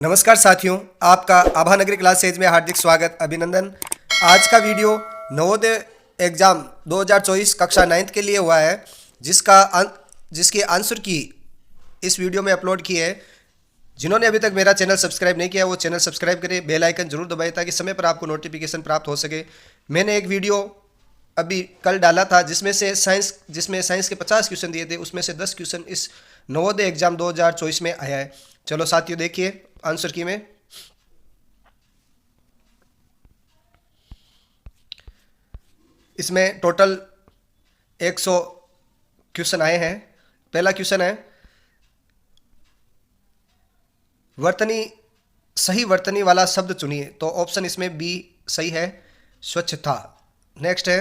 नमस्कार साथियों, आपका आभा नगरी क्लासेज में हार्दिक स्वागत, अभिनंदन। आज का वीडियो नवोदय एग्जाम 2024 कक्षा 9th के लिए हुआ है, जिसकी आंसर की इस वीडियो में अपलोड की है। जिन्होंने अभी तक मेरा चैनल सब्सक्राइब नहीं किया वो चैनल सब्सक्राइब करें, बेल आइकन जरूर दबाएं ताकि समय पर आपको नोटिफिकेशन प्राप्त हो सके। मैंने एक वीडियो अभी कल डाला था जिसमें साइंस के 50 क्वेश्चन दिए थे, उसमें से 10 क्वेश्चन इस नवोदय एग्जाम 2024 में आया है। चलो साथियों, देखिए आंसर की में। इसमें टोटल 100 क्वेश्चन आए हैं। पहला क्वेश्चन है सही वर्तनी वाला शब्द चुनिए, तो ऑप्शन इसमें बी सही है, स्वच्छता। नेक्स्ट है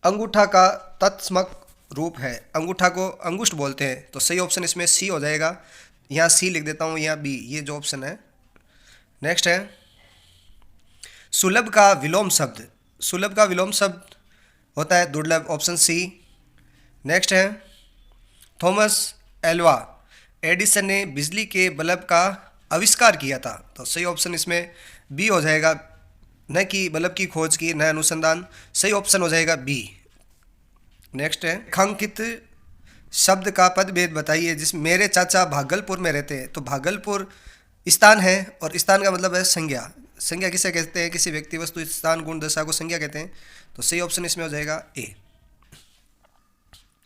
अंगूठा का तत्समक रूप है, अंगूठा को अंगुष्ठ बोलते हैं, तो सही ऑप्शन इसमें सी हो जाएगा। यहाँ सी लिख देता हूँ, यहाँ बी, ये जो ऑप्शन है। नेक्स्ट है सुलभ का विलोम शब्द, सुलभ का विलोम शब्द होता है दुर्लभ, ऑप्शन सी। नेक्स्ट है थॉमस एल्वा एडिसन ने बिजली के बल्ब का आविष्कार किया था, तो सही ऑप्शन इसमें बी हो जाएगा, न कि बल्ब की खोज की, न अनुसंधान, सही ऑप्शन हो जाएगा बी। नेक्स्ट है रेखांकित शब्द का पदभेद बताइए, जिसमें मेरे चाचा भागलपुर में रहते हैं, तो भागलपुर स्थान है और स्थान का मतलब है संज्ञा। संज्ञा किसे कहते हैं? किसी व्यक्ति, वस्तु, स्थान, गुण, दशा को संज्ञा कहते हैं, तो सही ऑप्शन इसमें हो जाएगा ए।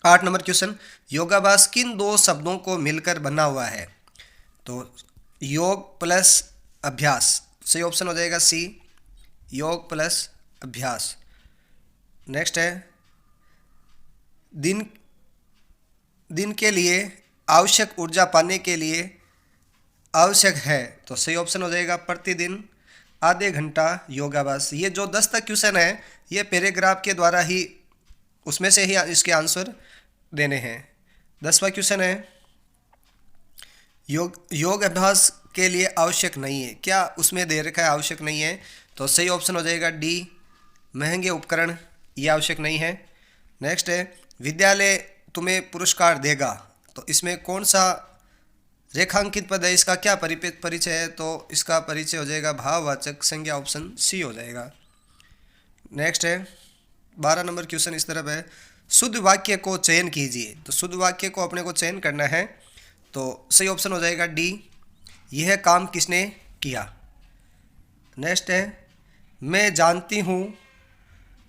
8 नंबर क्वेश्चन, योगाभ्यास किन दो शब्दों को मिलकर बना हुआ है? तो योग प्लस अभ्यास, सही ऑप्शन हो जाएगा सी, योग प्लस अभ्यास। नेक्स्ट है दिन के लिए आवश्यक ऊर्जा पाने के लिए आवश्यक है, तो सही ऑप्शन हो जाएगा प्रतिदिन आधे घंटा योगाभ्यास। ये जो 10 तक क्वेश्चन है ये पैराग्राफ के द्वारा ही, उसमें से ही इसके आंसर देने हैं। 10वां क्वेश्चन है योग अभ्यास के लिए आवश्यक नहीं है, क्या उसमें दे रखा है आवश्यक नहीं है, तो सही ऑप्शन हो जाएगा डी, महंगे उपकरण, ये आवश्यक नहीं है। नेक्स्ट है विद्यालय तुम्हें पुरस्कार देगा, तो इसमें कौन सा रेखांकित पद है, इसका क्या परिचय है, तो इसका परिचय हो जाएगा भाववाचक संज्ञा, ऑप्शन सी हो जाएगा। नेक्स्ट है 12 नंबर क्वेश्चन इस तरफ है शुद्ध वाक्य को चयन कीजिए, तो शुद्ध वाक्य को अपने को चयन करना है, तो सही ऑप्शन हो जाएगा डी, यह काम किसने किया। नेक्स्ट है मैं जानती हूँ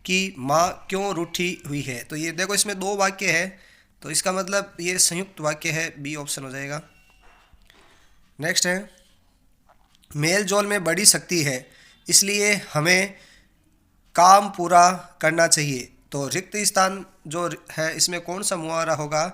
कि माँ क्यों रूठी हुई है, तो ये देखो इसमें 2 वाक्य है, तो इसका मतलब ये संयुक्त वाक्य है, बी ऑप्शन हो जाएगा। नेक्स्ट है मेल जोल में बड़ी शक्ति है, इसलिए हमें काम पूरा करना चाहिए, तो रिक्त स्थान जो है इसमें कौन सा मुहावरा होगा,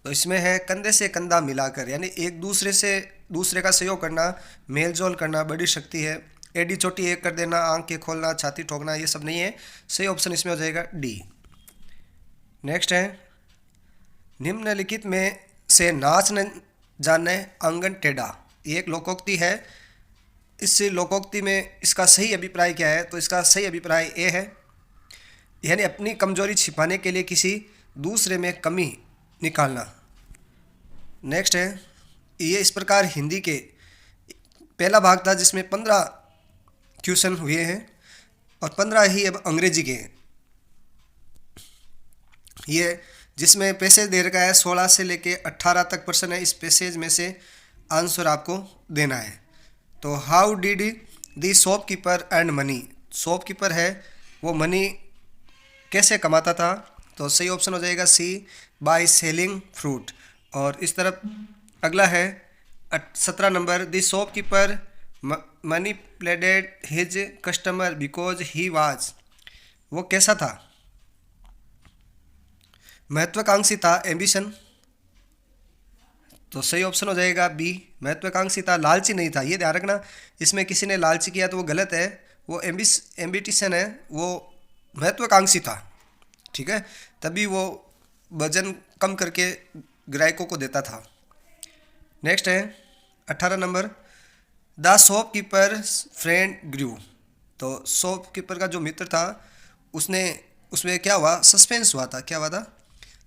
तो इसमें है कंधे से कंधा मिलाकर, यानी एक दूसरे का सहयोग करना, मेल जोल करना बड़ी शक्ति है। एडी चोटी एक कर देना, आंखें खोलना, छाती ठोकना, ये सब नहीं है, सही ऑप्शन इसमें हो जाएगा डी। नेक्स्ट है निम्नलिखित में से नाच न जाने आंगन टेढ़ा, ये एक लोकोक्ति है, इस लोकोक्ति में इसका सही अभिप्राय क्या है, तो इसका सही अभिप्राय ए है, यानी अपनी कमजोरी छिपाने के लिए किसी दूसरे में कमी निकालना। नेक्स्ट है ये इस प्रकार हिंदी के पहला भाग था जिसमें 15 क्वेश्चन हुए हैं और 15 ही अब अंग्रेजी के हैं। ये जिसमें पैसेज दे रखा है 16 से लेके 18 तक प्रश्न है, इस पैसेज में से आंसर आपको देना है। तो how did the shopkeeper and money, shopkeeper है वो मनी कैसे कमाता था, तो सही ऑप्शन हो जाएगा सी, बाय सेलिंग फ्रूट। और इस तरफ अगला है 17 number, the shopkeeper manipulated his customer because he was, वो कैसा था, महत्वाकांक्षी था, एम्बिशन, तो सही ऑप्शन हो जाएगा बी, महत्वाकांक्षी था, लालची नहीं था। ये ध्यान रखना, इसमें किसी ने लालची किया तो वो गलत है, वो एम्बिटिशन है, वो महत्वाकांक्षी था, ठीक है, तभी वो वजन कम करके ग्राहकों को देता था। नेक्स्ट है 18 नंबर, द शॉपकीपर फ्रेंड ग्रू, तो शॉपकीपर का जो मित्र था उसमें क्या हुआ, सस्पेंस हुआ था, क्या हुआ था,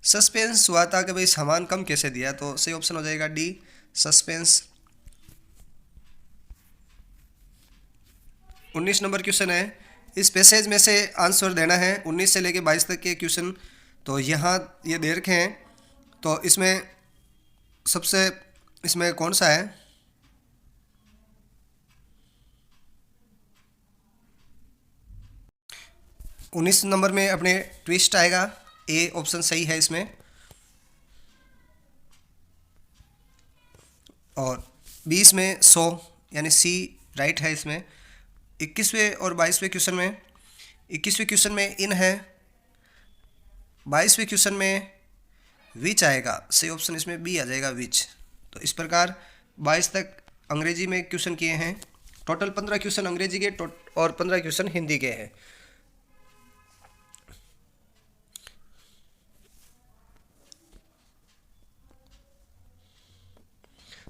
सस्पेंस हुआ था कि भाई सामान कम कैसे दिया, तो सही ऑप्शन हो जाएगा डी, सस्पेंस। 19 नंबर क्वेश्चन है। इस पैसेज में से आंसर देना है 19 से लेके 22 तक के क्वेश्चन। तो यहाँ ये दे रखे हैं, तो इसमें सबसे इसमें कौन सा है? 19 नंबर में अपने ट्विस्ट आएगा, ए ऑप्शन सही है इसमें। और 20 में 100 यानी सी राइट है इसमें। 21वें और 22वें क्वेश्चन में, 21वें क्वेश्चन में इन है, 22वें क्वेश्चन में विच आएगा, सही ऑप्शन इसमें बी आ जाएगा विच। तो इस प्रकार 22 तक अंग्रेजी में क्वेश्चन किए हैं। टोटल 15 क्वेश्चन अंग्रेजी के और 15 क्वेश्चन हिंदी के हैं।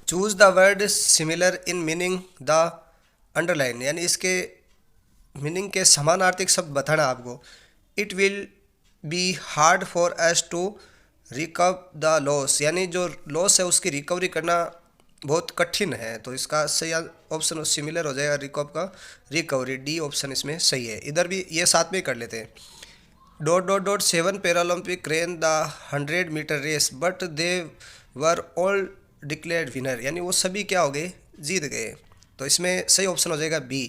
Choose the word similar in meaning the underline, यानी इसके मीनिंग के समानार्थक शब्द बताना आपको। It will be hard for us to recover the loss, यानी जो लॉस है उसकी रिकवरी करना बहुत कठिन है। तो इसका सही ऑप्शन सिमिलर हो जाएगा, रिकवर का रिकवरी, डी ऑप्शन इसमें सही है। इधर भी ये साथ में कर लेते हैं। Dot dot dot 7 Paralympic ran the 100 metre race but they were all declared winner, यानी वो सभी क्या हो गए, जीत गए। तो इसमें सही ऑप्शन हो जाएगा बी।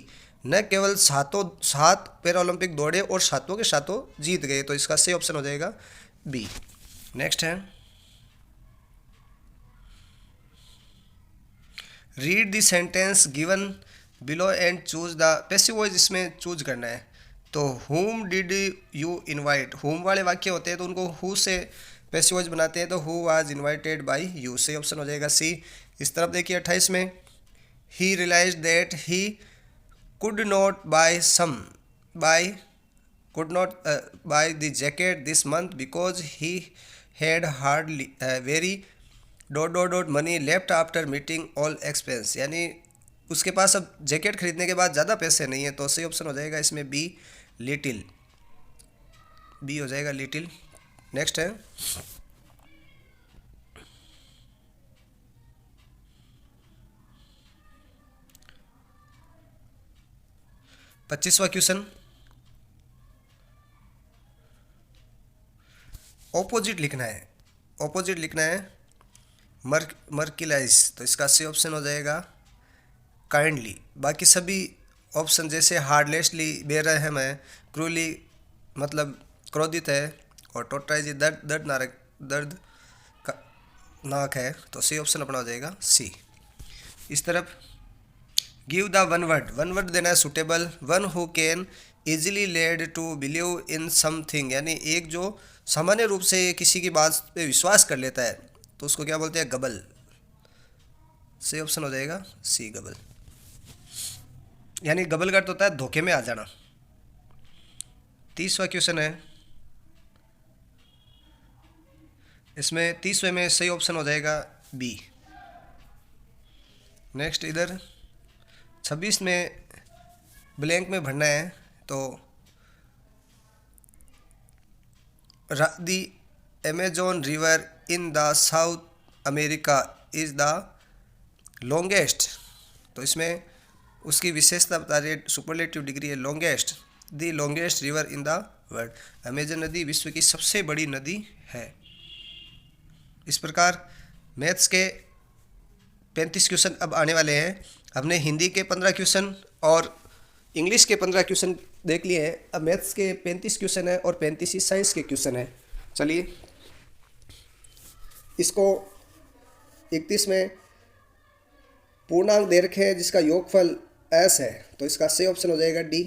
न केवल सात पैरालंपिक दौड़े और सातों के सातों जीत गए, तो इसका सही ऑप्शन हो जाएगा बी। नेक्स्ट है, read the sentence given below and choose the passive voice, इसमें चूज करना है। तो whom did you invite, whom वाले वाक्य होते हैं तो उनको who से पैसिव वॉइस बनाते हैं, तो who was invited by you, सही ऑप्शन हो जाएगा सी। इस तरफ देखिए 28 में, he realized that he could not buy the jacket this month because he had hardly very dot dot dot money left after meeting all expense, यानी उसके पास अब जैकेट खरीदने के बाद ज़्यादा पैसे नहीं है। तो सही ऑप्शन हो जाएगा इसमें बी, लिटिल, बी हो जाएगा लिटिल। नेक्स्ट है, पच्चीसवां क्वेश्चन, ऑपोजिट लिखना है। ऑपोजिट लिखना है मर्किलाइज, तो इसका सही ऑप्शन हो जाएगा काइंडली। बाकी सभी ऑप्शन जैसे हार्डलेसली बेरहम है, क्रूली मतलब क्रोधित है, और टोटराइज दर्द का नाक है, तो सही ऑप्शन अपना हो जाएगा सी। इस तरफ गिव द वन वर्ड देना है suitable. One who can easily led to believe in something, यानी एक जो सामान्य रूप से किसी की बात पे विश्वास कर लेता है, तो उसको क्या बोलते हैं, गबल। सही ऑप्शन हो जाएगा सी, गबल। यानी गबल का अर्थ होता है धोखे में आ जाना। 30वां क्वेश्चन है, इसमें 30वें में सही ऑप्शन हो जाएगा बी। नेक्स्ट इधर 26 में ब्लैंक में भरना है। तो the Amazon river in the South America is the longest, तो इसमें उसकी विशेषता बता रही है, सुपरलेटिव डिग्री है longest, the longest river in the world, Amazon नदी विश्व की सबसे बड़ी नदी है। इस प्रकार मैथ्स के 35 क्वेश्चन अब आने वाले हैं। हमने हिंदी के 15 क्वेश्चन और इंग्लिश के 15 क्वेश्चन देख लिए हैं। अब मैथ्स के 35 क्वेश्चन है और 35 ही साइंस के क्वेश्चन है। चलिए इसको 31 में पूर्णांक दे रखे हैं जिसका योगफल एस है, तो इसका सही ऑप्शन हो जाएगा डी।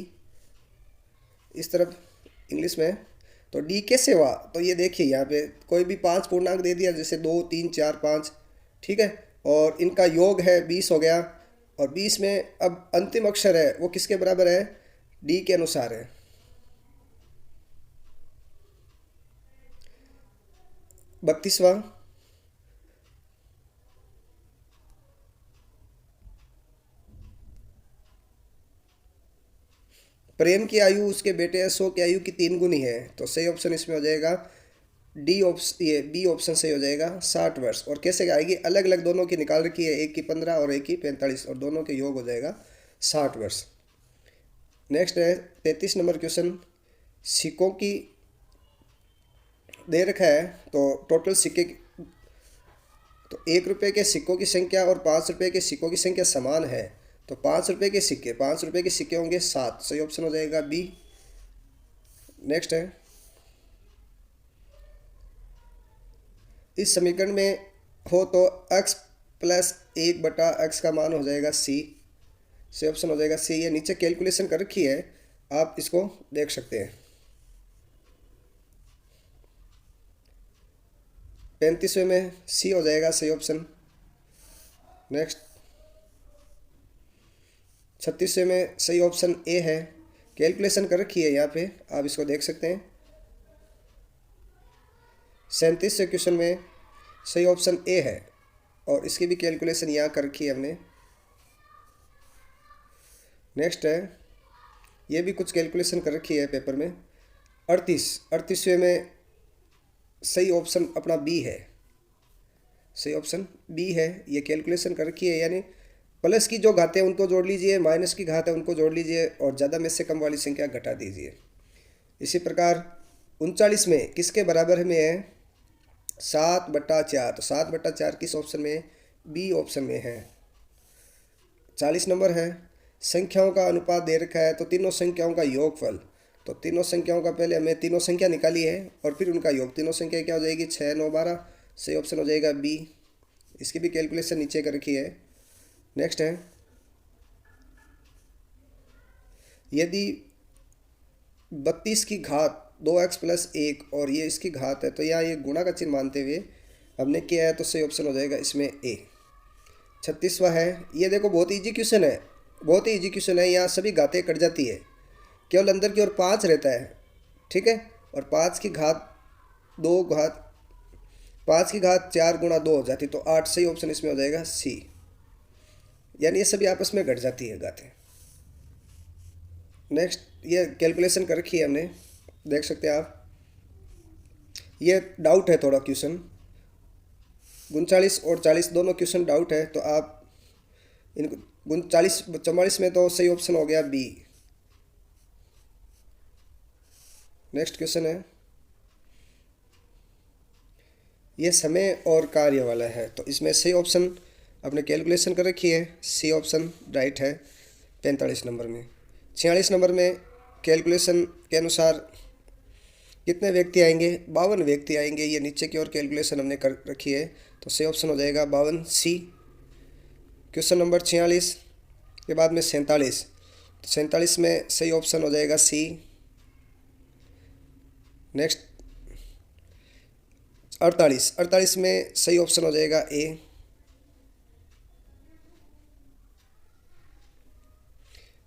इस तरफ इंग्लिश में तो डी कैसे हुआ, तो ये देखिए यहाँ पे कोई भी 5 पूर्णांक दे दिया, जैसे 2 3 4 5, ठीक है, और इनका योग है 20 हो गया, और 20 में अब अंतिम अक्षर है वो किसके बराबर है, डी के अनुसार है। बत्तीसवां, प्रेम की आयु उसके बेटे अशोक की आयु की 3 गुनी है, तो सही ऑप्शन इसमें हो जाएगा डी ऑप्शन, ये बी ऑप्शन सही हो जाएगा 60 वर्ष। और कैसे आएगी, अलग अलग दोनों की निकाल रखी है, एक की 15 और एक की 45, और दोनों के योग हो जाएगा 60 वर्ष। नेक्स्ट है 33 नंबर क्वेश्चन, सिक्कों की दे रखा है तो टोटल सिक्के, तो 1 रुपये के सिक्कों की संख्या और 5 रुपये के सिक्कों की संख्या समान है, तो 5 रुपये के सिक्के होंगे 7, सही ऑप्शन हो जाएगा बी। नेक्स्ट है, इस समीकरण में हो तो x प्लस 1/x का मान हो जाएगा सी, सही ऑप्शन हो जाएगा सी। ये नीचे कैलकुलेशन कर रखी है, आप इसको देख सकते हैं। 35वें में सी हो जाएगा सही ऑप्शन। नेक्स्ट 36वें में सही ऑप्शन ए है, कैलकुलेशन कर रखी है यहाँ पे, आप इसको देख सकते हैं। 37वें क्वेश्चन में सही ऑप्शन ए है और इसकी भी कैलकुलेशन यहाँ कर रखी है हमने। नेक्स्ट है, ये भी कुछ कैलकुलेशन कर रखी है पेपर में। 38वें में सही ऑप्शन अपना बी है, सही ऑप्शन बी है, ये कैलकुलेशन कर रखी है, यानी प्लस की जो घातें हैं उनको जोड़ लीजिए, माइनस की घात है उनको जोड़ लीजिए और ज़्यादा में से कम वाली संख्या घटा दीजिए। इसी प्रकार 39 में किसके बराबर में है, 7/4, तो 7/4 किस ऑप्शन में है, बी ऑप्शन में है। 40 नंबर है, संख्याओं का अनुपात दे रखा है तो तीनों संख्याओं का योगफल, तो तीनों संख्याओं का पहले हमें तीनों संख्या निकाली है और फिर उनका योग, तीनों संख्या क्या हो जाएगी, 6, 9, 12, सही ऑप्शन हो जाएगा बी। इसकी भी कैलकुलेशन नीचे कर रखी है। नेक्स्ट है, यदि 32 की घात 2x प्लस 1 और ये इसकी घात है, तो यहाँ ये गुणा का चिन्ह मानते हुए हमने किया है, तो सही ऑप्शन हो जाएगा इसमें ए। 36वां है, ये देखो बहुत इजी क्वेश्चन है, बहुत ही इजी क्वेश्चन है, यहाँ सभी घातें कट जाती है, केवल अंदर की ओर 5 रहता है, ठीक है, और 5 की घात 4 गुणा 2 हो जाती, तो 8, सही ऑप्शन इसमें हो जाएगा सी, यानी ये सभी आपस में घट जाती है घातें। नेक्स्ट, ये कैलकुलेशन कर रखी है हमने, देख सकते हैं आप। ये डाउट है थोड़ा क्वेश्चन, 39 और 40 दोनों क्वेश्चन डाउट है, तो आप इनको 44 में तो सही ऑप्शन हो गया बी। नेक्स्ट क्वेश्चन है, ये समय और कार्य वाला है, तो इसमें सही ऑप्शन अपने कैलकुलेशन कर रखी है, सी ऑप्शन राइट है 45 नंबर में। 46 नंबर में कैलकुलेशन के अनुसार कितने व्यक्ति आएंगे, 52 व्यक्ति आएंगे, ये नीचे की ओर कैलकुलेशन हमने कर रखी है, तो सही ऑप्शन हो जाएगा 52 सी। क्वेश्चन नंबर 46 के बाद में 47, तो 47 में सही ऑप्शन हो जाएगा सी। नेक्स्ट 48 में सही ऑप्शन हो जाएगा ए।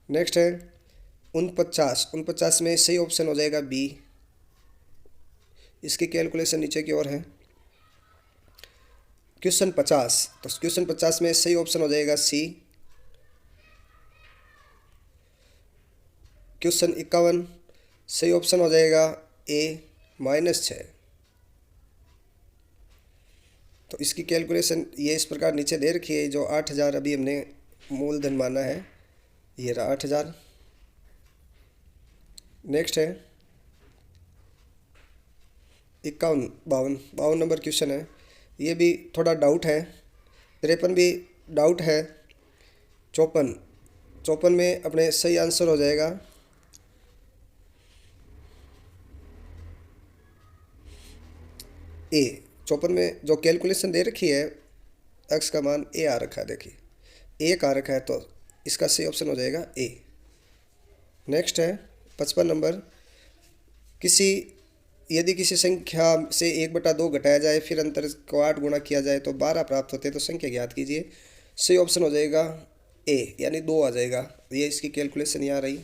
नेक्स्ट है 49 में सही ऑप्शन हो जाएगा बी, इसकी कैलकुलेशन नीचे की ओर है। क्वेश्चन 50, तो क्वेश्चन 50 में सही ऑप्शन हो जाएगा सी। क्वेश्चन 51 सही ऑप्शन हो जाएगा ए -6, तो इसकी कैलकुलेशन ये इस प्रकार नीचे दे रखी है, जो 8000 अभी हमने मूलधन माना है, ये रहा 8000। नेक्स्ट है 52 नंबर क्वेश्चन है, ये भी थोड़ा डाउट है। 53 भी डाउट है। 54 में अपने सही आंसर हो जाएगा ए। 54 में जो कैलकुलेशन दे रखी है, एक्स का मान ए आ रखा है, देखिए ए आ रखा है, तो इसका सही ऑप्शन हो जाएगा ए। नेक्स्ट है 55 नंबर, यदि किसी संख्या से 1/2 घटाया जाए फिर अंतर को 8 गुणा किया जाए तो 12 प्राप्त होते हैं, तो संख्या ज्ञात कीजिए। सही ऑप्शन हो जाएगा ए, यानी 2 आ जाएगा, ये इसकी कैलकुलेशन यहाँ रही।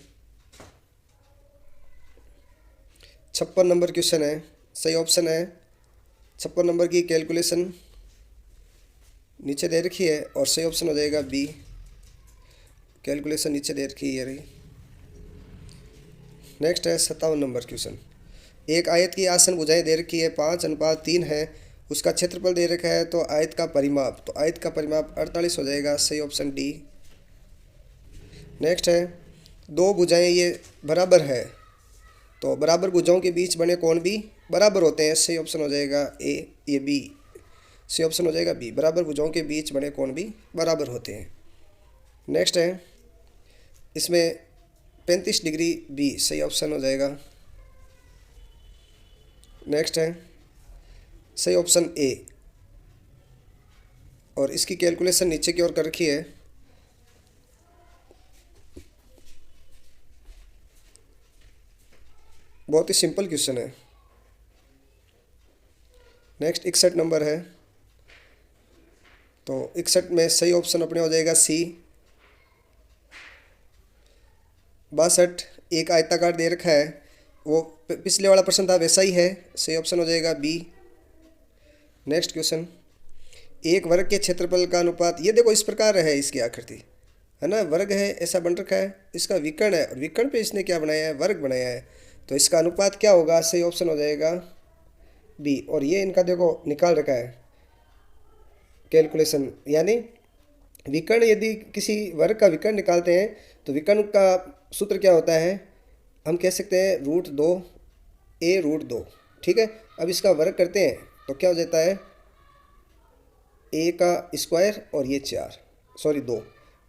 56 नंबर क्वेश्चन है, सही ऑप्शन है 56 नंबर की कैलकुलेशन नीचे दे रखी है और सही ऑप्शन हो जाएगा बी। कैलकुलेशन नीचे दे रखी है ये रही। नेक्स्ट है 57 नंबर क्वेश्चन, एक आयत की आसन भुजाएं दे रखी है, 5:3 है, उसका क्षेत्रफल दे रखा है, तो आयत का परिमाप, तो आयत का परिमाप 48 हो जाएगा, सही ऑप्शन डी। नेक्स्ट है दो भुजाएं ये बराबर है, तो बराबर भुजाओं के बीच बने कोण भी बराबर होते हैं। सही ऑप्शन हो जाएगा ए। ये बी, सही ऑप्शन हो जाएगा बी। बराबर भुजाओं के बीच बने कोण भी बराबर होते हैं। नेक्स्ट है इसमें 35 डिग्री बी, सही ऑप्शन हो जाएगा। नेक्स्ट है सही ऑप्शन ए, और इसकी कैलकुलेशन नीचे की ओर कर रखी है। बहुत ही सिंपल क्वेश्चन है। नेक्स्ट 61 नंबर है, तो 61 में सही ऑप्शन अपने हो जाएगा सी। 62 एक आयताकार दे रखा है, वो पिछले वाला प्रश्न था वैसा ही है, सही ऑप्शन हो जाएगा बी। नेक्स्ट क्वेश्चन, एक वर्ग के क्षेत्रफल का अनुपात, ये देखो इस प्रकार है इसकी आकृति, है ना, वर्ग है ऐसा बन रखा है, इसका विकर्ण है और विकर्ण पे इसने क्या बनाया है, वर्ग बनाया है, तो इसका अनुपात क्या होगा, सही ऑप्शन हो जाएगा बी। और ये इनका देखो निकाल रखा है कैलकुलेशन, यानी विकर्ण, यदि किसी वर्ग का विकर्ण निकालते हैं तो विकर्ण का सूत्र क्या होता है, हम कह सकते हैं √2 a √2, ठीक है। अब इसका वर्ग करते हैं तो क्या हो जाता है, a का स्क्वायर और ये 2,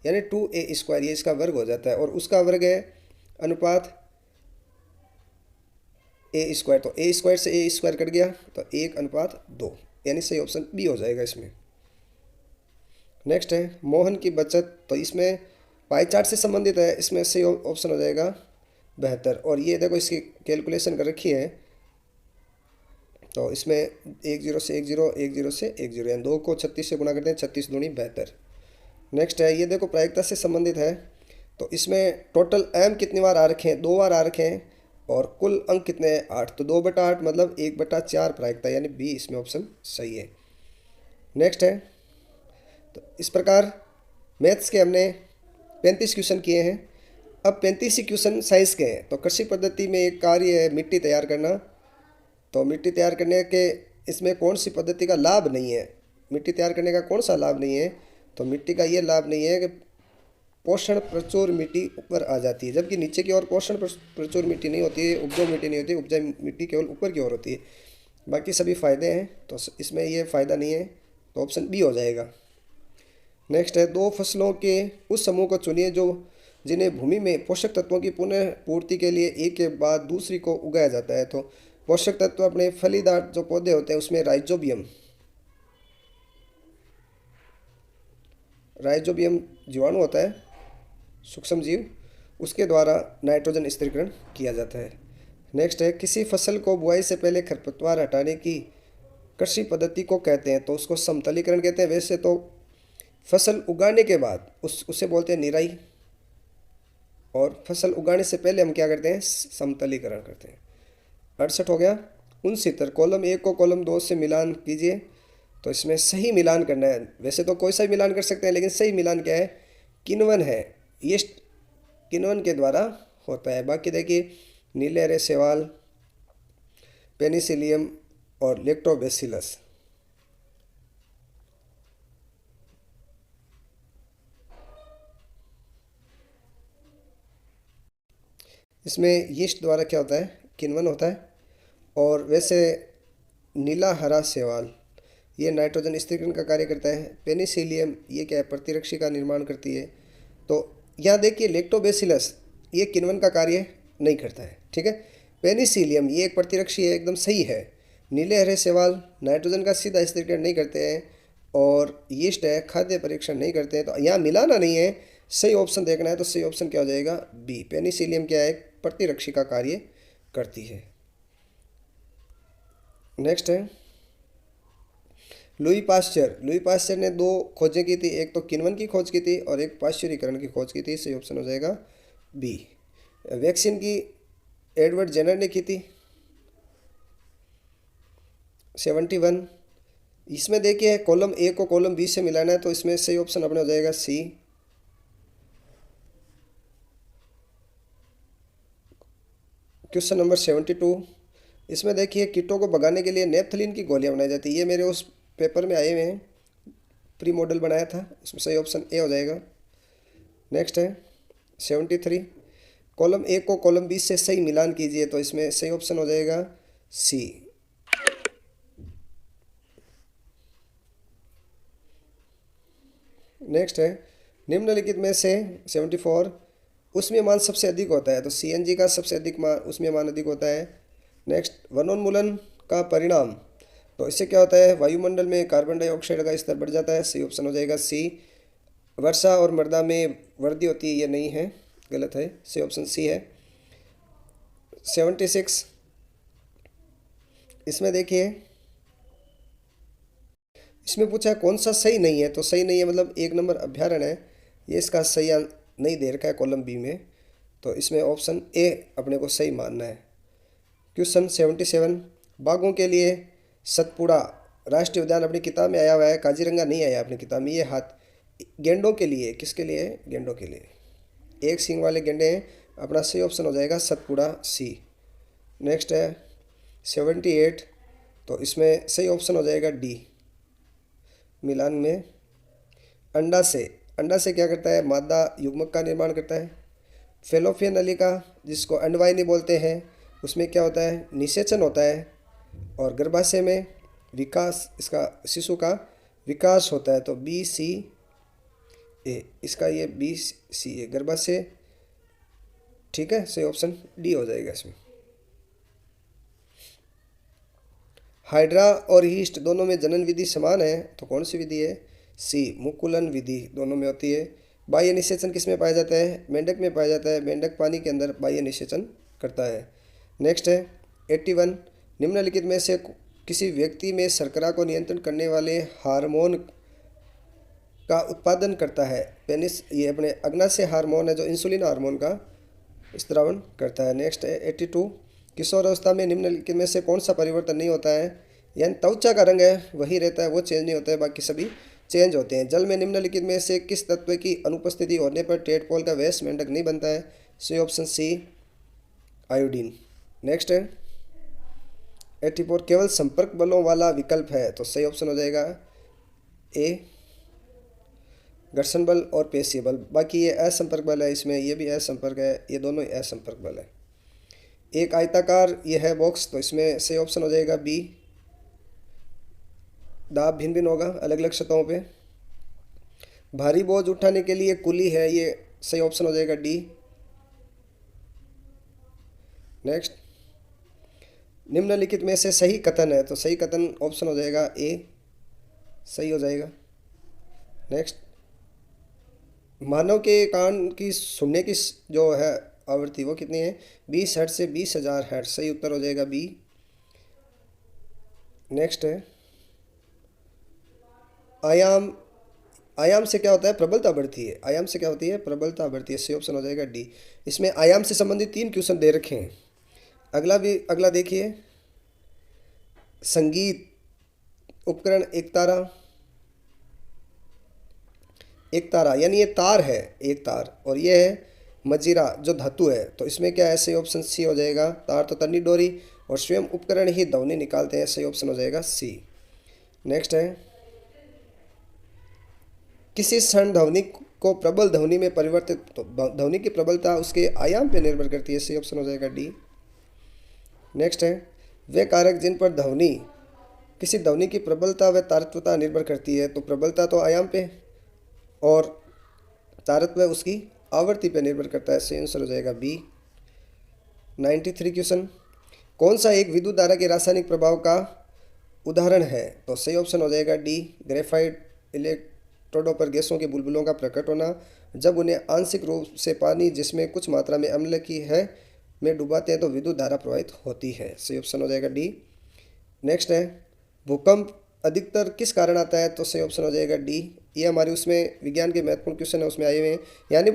यानी 2a², ये इसका वर्ग हो जाता है, और उसका वर्ग है अनुपात a², तो a² से a² कट गया तो 1:2, यानी सही ऑप्शन बी हो जाएगा इसमें। नेक्स्ट है मोहन की बचत, तो इसमें पाई चार्ट से संबंधित है, इसमें सही ऑप्शन हो जाएगा 72, और ये देखो इसकी कैलकुलेशन कर रखी है, तो इसमें 10 से 10, 10 से 10, यानी 2 को 36 से गुणा करते हैं, 36 दूनी 72। नेक्स्ट है ये देखो प्रायिकता से संबंधित है, तो इसमें टोटल एम कितनी बार आ रखे हैं, 2 बार आ रखे हैं, और कुल अंक कितने हैं 8, तो 2/8 मतलब 1/4 प्रायिकता, यानी बी इसमें ऑप्शन सही है। नेक्स्ट है, तो इस प्रकार मैथ्स के हमने 35 क्वेश्चन किए हैं। अब 35 ही क्वेश्चन साइंस के हैं। तो कृषि पद्धति में एक कार्य है मिट्टी तैयार करना, तो मिट्टी तैयार करने के इसमें कौन सी पद्धति का लाभ नहीं है, मिट्टी तैयार करने का कौन सा लाभ नहीं है, तो मिट्टी का ये लाभ नहीं है कि पोषण प्रचुर मिट्टी ऊपर आ जाती है, जबकि नीचे की ओर पोषण प्रचुर मिट्टी नहीं होती है, उपजाऊ मिट्टी नहीं होती है, उपजाऊ मिट्टी केवल ऊपर की ओर होती है, बाकी सभी फायदे हैं, तो इसमें ये फ़ायदा नहीं है, तो ऑप्शन बी हो जाएगा। नेक्स्ट है 2 फसलों के उस समूह को चुनिए जो जिन्हें भूमि में पोषक तत्वों की पुनः पूर्ति के लिए एक के बाद दूसरी को उगाया जाता है। तो पोषक तत्व अपने फलीदार जो पौधे होते हैं उसमें राइजोबियम जीवाणु होता है, सूक्ष्म जीव, उसके द्वारा नाइट्रोजन स्थिरीकरण किया जाता है। नेक्स्ट है किसी फसल को बुआई से पहले खरपतवार हटाने की कृषि पद्धति को कहते हैं, तो उसको समतलीकरण कहते हैं। वैसे तो फसल उगाने के बाद उसे बोलते हैं निराई, और फसल उगाने से पहले हम क्या करते हैं, समतलीकरण करते हैं। 68 हो गया। 69 कॉलम 1 को कॉलम 2 से मिलान कीजिए, तो इसमें सही मिलान करना है। वैसे तो कोई सा भी मिलान कर सकते हैं, लेकिन सही मिलान क्या है, किण्वन है, यीस्ट किण्वन के द्वारा होता है। बाकी देखिए नीलेरे शैवाल, पेनिसिलियम और लैक्टोबैसिलस, इसमें यीस्ट द्वारा क्या होता है, किण्वन होता है। और वैसे नीला हरा शैवाल ये नाइट्रोजन स्थिरीकरण का कार्य करता है। पेनिसिलियम ये क्या है, प्रतिरक्षी का निर्माण करती है। तो यहाँ देखिए लैक्टोबैसिलस ये किण्वन का कार्य नहीं करता है, ठीक है। पेनिसिलियम ये एक प्रतिरक्षी है, एकदम सही है। नीले हरे शैवाल नाइट्रोजन का सीधा स्थिरीकरण नहीं करते हैं, और यीस्ट है खाद्य परीक्षण नहीं करते हैं। तो यहाँ मिलाना नहीं है, सही ऑप्शन देखना है, तो सही ऑप्शन क्या हो जाएगा, बी। पेनिसिलियम क्या है, प्रतिरक्षी का कार्य करती है। नेक्स्ट है लुई पास्चर ने 2 खोजें की थी, एक तो किण्वन की खोज की थी और एक पाश्चुरीकरण की खोज की थी, सही ऑप्शन हो जाएगा बी। वैक्सीन की एडवर्ड जेनर ने की थी 71। इसमें देखिए कॉलम ए को कॉलम बी से मिलाना है, तो इसमें सही ऑप्शन अपने हो जाएगा सी। क्वेश्चन नंबर 72, इसमें देखिए कीटों को भगाने के लिए नेपथलीन की गोलियां बनाई जाती है। ये मेरे उस पेपर में आए हुए हैं, प्री मॉडल बनाया था, उसमें सही ऑप्शन ए हो जाएगा। नेक्स्ट है 73, कॉलम ए को कॉलम बी से सही मिलान कीजिए, तो इसमें सही ऑप्शन हो जाएगा सी। नेक्स्ट है, निम्नलिखित में से 74 उसमें मान सबसे अधिक होता है, तो सीएनजी का सबसे अधिक मान उसमें मान अधिक होता है। नेक्स्ट, वनोन्मूलन का परिणाम, तो इससे क्या होता है, वायुमंडल में कार्बन डाइऑक्साइड का स्तर बढ़ जाता है, सही ऑप्शन हो जाएगा सी। वर्षा और मृदा में वृद्धि होती है, ये नहीं है, गलत है, सही ऑप्शन सी है। 76 इसमें देखिए, इसमें पूछा है कौन सा सही नहीं है, तो सही नहीं है मतलब 1 नंबर अभ्यारण्य है, ये इसका सही नहीं दे रखा है कॉलम बी में, तो इसमें ऑप्शन ए अपने को सही मानना है। क्वेश्चन 77, बाघों के लिए सतपुड़ा राष्ट्रीय उद्यान अपनी किताब में आया हुआ है, काजीरंगा नहीं आया अपनी किताब में। ये गेंडों के लिए, किसके लिए, गेंडों के लिए, एक सींग वाले गेंडे हैं, अपना सही ऑप्शन हो जाएगा सतपुड़ा सी। नेक्स्ट है 78, तो इसमें सही ऑप्शन हो जाएगा डी, मिलान में। अंडा से क्या करता है, मादा युग्मक का निर्माण करता है। फेलोपियन नलिका जिसको अंडवाहिनी बोलते हैं, उसमें क्या होता है, निषेचन होता है, और गर्भाशय में विकास, इसका शिशु का विकास होता है, तो बी सी ए, इसका ये बी सी ए गर्भाशय, ठीक है, सही ऑप्शन डी हो जाएगा इसमें। हाइड्रा और ईस्ट दोनों में जनन विधि समान है, तो कौन सी विधि है, सी, मुकुलन विधि दोनों में होती है। बाह्य निषेचन किस में पाया जाता है, मेंढक में पाया जाता है, मेंढक पानी के अंदर बाह्य निषेचन करता है। नेक्स्ट है 81, निम्नलिखित में से किसी व्यक्ति में शर्करा को नियंत्रण करने वाले हार्मोन का उत्पादन करता है। पेनिस, ये अपने अग्नाशय हार्मोन है जो इंसुलिन हार्मोन का स्त्रावन करता है। नेक्स्ट है 82, किशोर अवस्था में निम्नलिखित में से कौन सा परिवर्तन नहीं होता है, यानी त्वचा का रंग है वही रहता है, वो चेंज नहीं होता है, बाकी सभी चेंज होते हैं। जल में निम्नलिखित में से किस तत्व की अनुपस्थिति होने पर टेडपोल का वैस मेंढक नहीं बनता है, सही ऑप्शन सी, आयोडीन। नेक्स्ट है 84, केवल संपर्क बलों वाला विकल्प है, तो सही ऑप्शन हो जाएगा ए, घर्षण बल और पेशीय बल। बाकी ये असंपर्क बल है, इसमें ये भी असंपर्क है, ये दोनों ही असंपर्क बल है। एक आयताकार ये है बॉक्स, तो इसमें सही ऑप्शन हो जाएगा बी, दाब भिन्न भिन्न होगा अलग अलग सतहों पे। भारी बोझ उठाने के लिए कुली है, ये सही ऑप्शन हो जाएगा डी। नेक्स्ट, निम्नलिखित में से सही कथन है, तो सही कथन ऑप्शन हो जाएगा ए, सही हो जाएगा। नेक्स्ट, मानव के कान की सुनने की जो है आवृत्ति वो कितनी है, 20 हर्ट्ज से 20,000 हर्ट्ज, सही उत्तर हो जाएगा बी। नेक्स्ट है आयाम से क्या होता है, प्रबलता बढ़ती है, आयाम से क्या होती है, प्रबलता बढ़ती है, सही ऑप्शन हो जाएगा डी। इसमें आयाम से संबंधित 3 क्वेश्चन दे रखे हैं। अगला देखिए, संगीत उपकरण एक तारा यानी ये तार है, एक तार, और ये है मजीरा जो धातु है, तो इसमें क्या है, सही ऑप्शन सी हो जाएगा। तार तो तन्नी डोरी और स्वयं उपकरण ही ध्वनि निकालते हैं, सही ऑप्शन हो जाएगा सी। नेक्स्ट है, किसी क्षण ध्वनि को प्रबल ध्वनि में परिवर्तित, तो ध्वनि की प्रबलता उसके आयाम पर निर्भर करती है, सही ऑप्शन हो जाएगा डी। नेक्स्ट है, वे कारक जिन पर किसी ध्वनि की प्रबलता व तारत्वता निर्भर करती है, तो प्रबलता तो आयाम पे और तारत्व उसकी आवृत्ति पर निर्भर करता है, सही आंसर हो जाएगा बी। 93 क्वेश्चन, कौन सा एक विद्युत धारा के रासायनिक प्रभाव का उदाहरण है, तो सही ऑप्शन हो जाएगा डी, ग्रेफाइट इलेक्ट्रोडों पर गैसों के बुलबुलों का प्रकट होना, जब उन्हें आंशिक रूप से पानी जिसमें कुछ मात्रा में अम्ल की है में डुबाते हैं तो विद्युत धारा प्रवाहित होती है, सही ऑप्शन हो जाएगा डी। नेक्स्ट है, भूकंप अधिकतर किस कारण आता है, तो सही ऑप्शन हो जाएगा डी। ये हमारे उसमें विज्ञान के महत्वपूर्ण क्वेश्चन है उसमें आए हुए हैं, यानी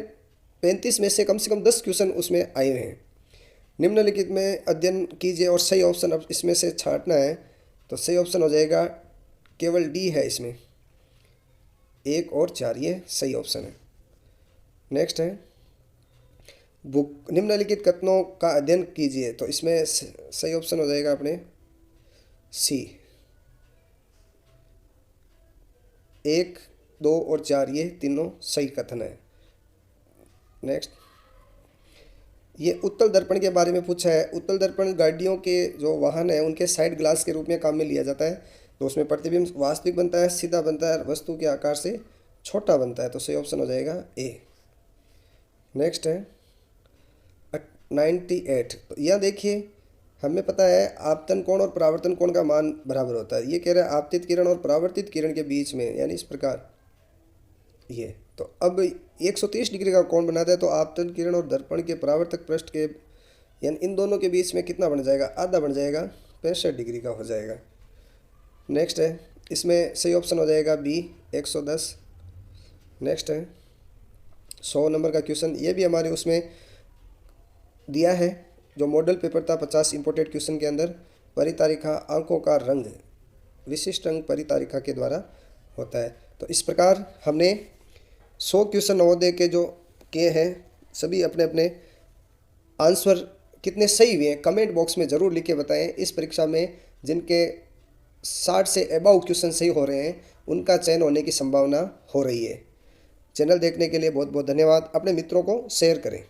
35 में से कम 10 क्वेश्चन उसमें आए हुए हैं। निम्नलिखित में अध्ययन कीजिए और सही ऑप्शन अब इसमें से छांटना है, तो सही ऑप्शन हो जाएगा केवल डी है, इसमें 1 और 4 ये सही ऑप्शन है। नेक्स्ट है, निम्नलिखित कथनों का अध्ययन कीजिए, तो इसमें सही ऑप्शन हो जाएगा अपने सी, 1, 2 और 4 ये तीनों सही कथन है। नेक्स्ट, ये उत्तल दर्पण के बारे में पूछा है। उत्तल दर्पण गाड़ियों के जो वाहन है उनके साइड ग्लास के रूप में काम में लिया जाता है। तो उसमें प्रतिबिंब वास्तविक बनता है, सीधा बनता है, वस्तु के आकार से छोटा बनता है। तो सही ऑप्शन हो जाएगा ए। नेक्स्ट है 98। तो यह देखिए, हमें पता है आपतन कोण और परावर्तन कोण का मान बराबर होता है। ये कह रहा है आपतित किरण और परावर्तित किरण के बीच में, यानी इस प्रकार ये। तो अब 130 डिग्री का कोण बनाता है, तो आपतन किरण और दर्पण के परावर्तक पृष्ठ के यानी इन दोनों के बीच में कितना बन जाएगा, आधा बन जाएगा, 65 डिग्री का हो जाएगा। नेक्स्ट है, इसमें सही ऑप्शन हो जाएगा बी 110। नेक्स्ट है 100 नंबर का क्वेश्चन, ये भी हमारे उसमें दिया है जो मॉडल पेपर था 50 इंपोर्टेड क्वेश्चन के अंदर। परितारिका आंखों का रंग विशिष्ट रंग परितारिका के द्वारा होता है। तो इस प्रकार हमने 100 क्वेश्चन नवोदय के जो किए हैं, सभी अपने अपने आंसर कितने सही हुए हैं कमेंट बॉक्स में ज़रूर लिख के बताएं। इस परीक्षा में जिनके 60 से अबव क्वेश्चन सही हो रहे हैं उनका चयन होने की संभावना हो रही है। चैनल देखने के लिए बहुत बहुत धन्यवाद। अपने मित्रों को शेयर करें।